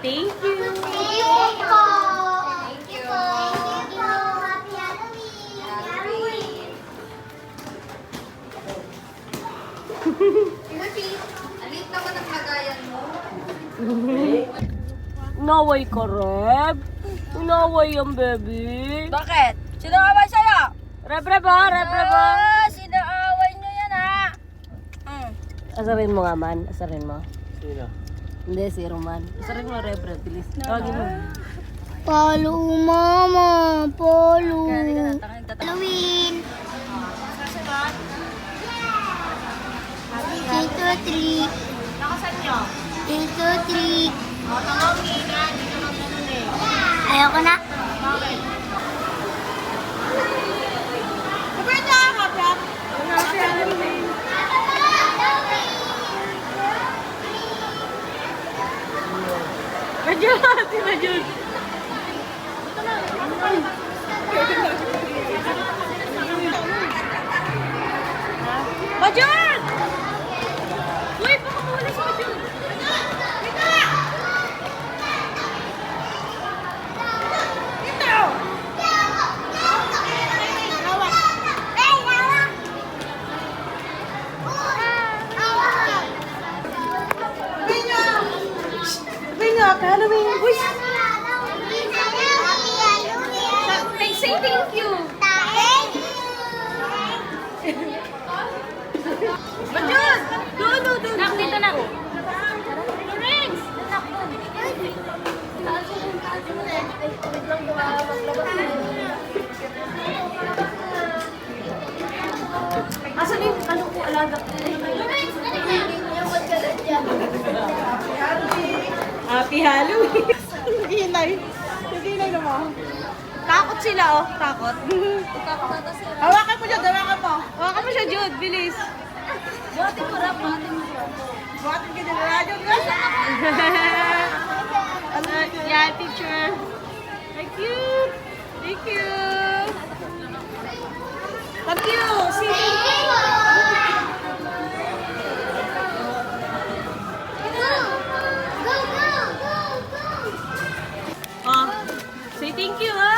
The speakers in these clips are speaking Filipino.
thank you. Thank you po. Thank you po. Thank you po. Happy Halloween. Timothy, alit naman ang lagayan mo. Inaway ka, Reb. Inaway yung baby. Bakit? Sino away sa'yo? Reb, Reb, ha? Reb, Reb, ha? Sino away nyo yan, ha? Asarin mo nga, man. Asarin mo. Sino? Hindi, si Roman. Asarin mo, Reb, Reb. Bilis. Tawagin mo. Palo, mama. Palo. Halloween. Dito, three. Nakasan nyo? Dito, three. O, tangawin na. Hindi ka magganun eh. Ayoko na. Bakit? Sabi niya, kapap. Happy Halloween. Medyo, si Majud. Majud! Uy, baka mawala si Majud. Halloween. Uy, say thank you. Majud! Doon. Nak, dito na. Rings! Asan yung ano ko alaga? Happy Halloween! Naginay naman. Takot sila, oh. Takot. Hawakan mo, Jude. Hawakan mo. Hawakan mo siya, Jude. Bilis. Buhatin mo, Rap. Buhatin mo siya. Buhatin ka din. Jude. Yeah, teacher. Thank you. Thank you. Thank you. See you. Oh, say thank you, ha?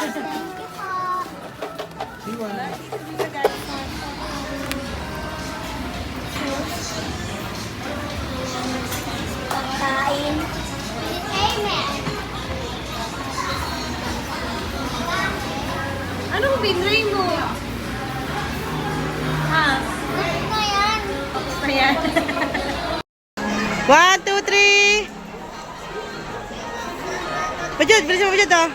Kain. Anong binray mo? Ha? Ano yan? Ayan. 1, 2, 3. Pajud, bilis mo Pajud, oh.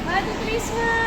Happy Christmas!